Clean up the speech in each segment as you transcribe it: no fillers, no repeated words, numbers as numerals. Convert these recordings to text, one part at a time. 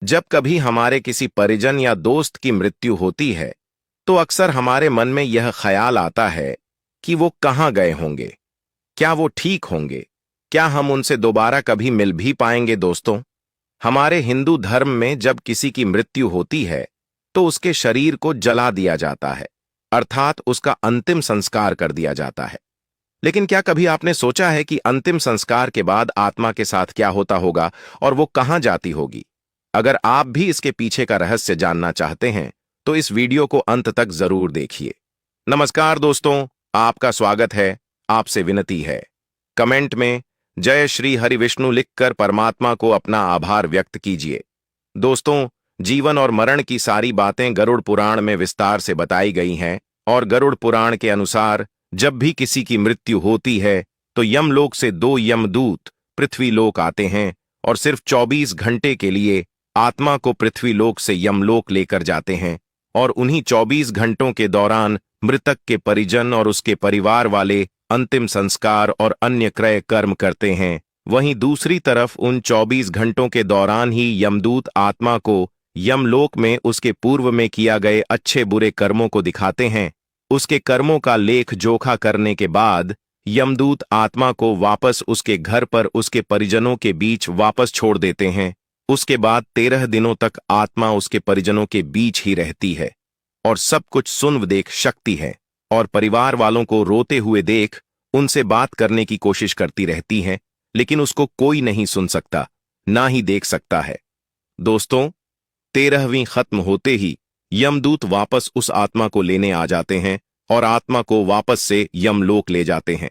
जब कभी हमारे किसी परिजन या दोस्त की मृत्यु होती है तो अक्सर हमारे मन में यह ख्याल आता है कि वो कहाँ गए होंगे, क्या वो ठीक होंगे, क्या हम उनसे दोबारा कभी मिल भी पाएंगे। दोस्तों, हमारे हिंदू धर्म में जब किसी की मृत्यु होती है तो उसके शरीर को जला दिया जाता है, अर्थात उसका अंतिम संस्कार कर दिया जाता है। लेकिन क्या कभी आपने सोचा है कि अंतिम संस्कार के बाद आत्मा के साथ क्या होता होगा और वो कहाँ जाती होगी? अगर आप भी इसके पीछे का रहस्य जानना चाहते हैं तो इस वीडियो को अंत तक जरूर देखिए। नमस्कार दोस्तों, आपका स्वागत है। आपसे विनती है, कमेंट में जय श्री हरि विष्णु लिखकर परमात्मा को अपना आभार व्यक्त कीजिए। दोस्तों, जीवन और मरण की सारी बातें गरुड़ पुराण में विस्तार से बताई गई हैं और गरुड़ पुराण के अनुसार जब भी किसी की मृत्यु होती है तो यमलोक से 2 यमदूत पृथ्वीलोक आते हैं और सिर्फ 24 घंटे के लिए आत्मा को पृथ्वीलोक से यमलोक लेकर जाते हैं और उन्हीं 24 घंटों के दौरान मृतक के परिजन और उसके परिवार वाले अंतिम संस्कार और अन्य क्रय कर्म करते हैं। वहीं दूसरी तरफ उन 24 घंटों के दौरान ही यमदूत आत्मा को यमलोक में उसके पूर्व में किया गए अच्छे बुरे कर्मों को दिखाते हैं। उसके कर्मों का लेख जोखा करने के बाद यमदूत आत्मा को वापस उसके घर पर उसके परिजनों के बीच वापस छोड़ देते हैं। उसके बाद 13 दिनों तक आत्मा उसके परिजनों के बीच ही रहती है और सब कुछ सुन देख सकती है और परिवार वालों को रोते हुए देख उनसे बात करने की कोशिश करती रहती है, लेकिन उसको कोई नहीं सुन सकता, ना ही देख सकता है। दोस्तों, 13वीं खत्म होते ही यमदूत वापस उस आत्मा को लेने आ जाते हैं और आत्मा को वापस से यमलोक ले जाते हैं।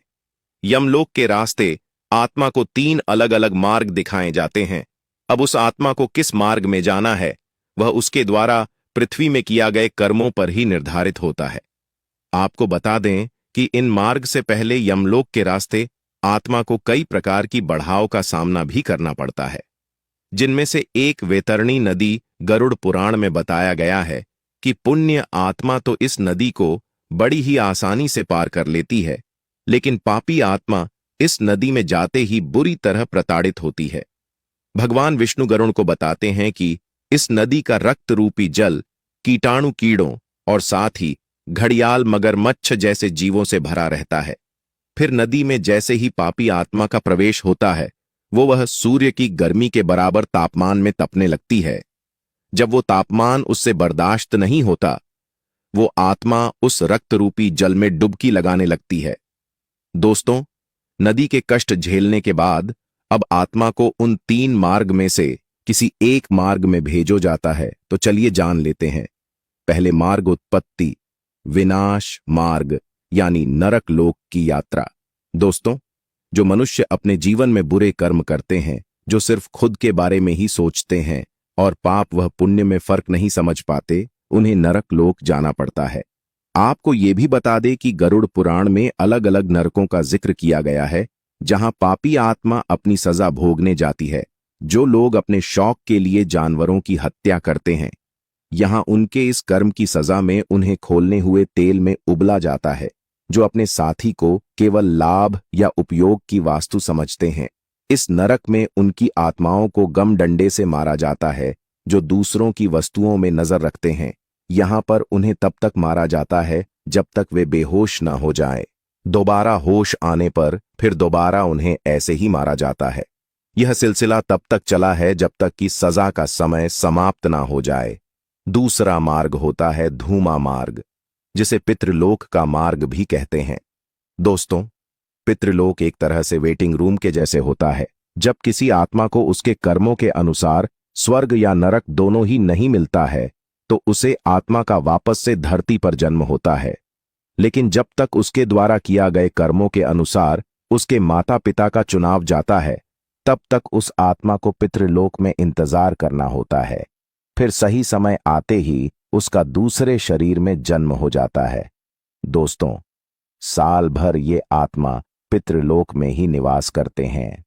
यमलोक के रास्ते आत्मा को 3 अलग अलग मार्ग दिखाए जाते हैं। अब उस आत्मा को किस मार्ग में जाना है वह उसके द्वारा पृथ्वी में किया गए कर्मों पर ही निर्धारित होता है। आपको बता दें कि इन मार्ग से पहले यमलोक के रास्ते आत्मा को कई प्रकार की बढ़ाव का सामना भी करना पड़ता है, जिनमें से एक वैतरणी नदी गरुड़ पुराण में बताया गया है कि पुण्य आत्मा तो इस नदी को बड़ी ही आसानी से पार कर लेती है, लेकिन पापी आत्मा इस नदी में जाते ही बुरी तरह प्रताड़ित होती है। भगवान विष्णु गरुड़ को बताते हैं कि इस नदी का रक्त रूपी जल कीटाणु कीड़ों और साथ ही घड़ियाल मगरमच्छ जैसे जीवों से भरा रहता है। फिर नदी में जैसे ही पापी आत्मा का प्रवेश होता है वह सूर्य की गर्मी के बराबर तापमान में तपने लगती है। जब वो तापमान उससे बर्दाश्त नहीं होता, वो आत्मा उस रक्त रूपी जल में डुबकी लगाने लगती है। दोस्तों, नदी के कष्ट झेलने के बाद अब आत्मा को उन 3 मार्ग में से किसी एक मार्ग में भेजो जाता है। तो चलिए जान लेते हैं। पहले मार्ग उत्पत्ति विनाश मार्ग यानी नरक लोक की यात्रा। दोस्तों, जो मनुष्य अपने जीवन में बुरे कर्म करते हैं, जो सिर्फ खुद के बारे में ही सोचते हैं और पाप वह पुण्य में फर्क नहीं समझ पाते, उन्हें नरक लोक जाना पड़ता है। आपको ये भी बता दे कि गरुड़ पुराण में अलग अलग नरकों का जिक्र किया गया है जहां पापी आत्मा अपनी सजा भोगने जाती है। जो लोग अपने शौक के लिए जानवरों की हत्या करते हैं, यहां उनके इस कर्म की सजा में उन्हें खोलने हुए तेल में उबला जाता है। जो अपने साथी को केवल लाभ या उपयोग की वास्तु समझते हैं, इस नरक में उनकी आत्माओं को गम डंडे से मारा जाता है। जो दूसरों की वस्तुओं में नजर रखते हैं, यहां पर उन्हें तब तक मारा जाता है जब तक वे बेहोश न हो जाएं। दोबारा होश आने पर फिर दोबारा उन्हें ऐसे ही मारा जाता है। यह सिलसिला तब तक चला है जब तक कि सजा का समय समाप्त ना हो जाए। दूसरा मार्ग होता है धूमा मार्ग, जिसे पितृलोक का मार्ग भी कहते हैं। दोस्तों, पितृलोक एक तरह से वेटिंग रूम के जैसे होता है। जब किसी आत्मा को उसके कर्मों के अनुसार स्वर्ग या नरक दोनों ही नहीं मिलता है तो उसे आत्मा का वापस से धरती पर जन्म होता है। लेकिन जब तक उसके द्वारा किया गए कर्मों के अनुसार उसके माता पिता का चुनाव जाता है, तब तक उस आत्मा को पितृलोक में इंतजार करना होता है। फिर सही समय आते ही उसका दूसरे शरीर में जन्म हो जाता है। दोस्तों, साल भर ये आत्मा पितृलोक में ही निवास करते हैं।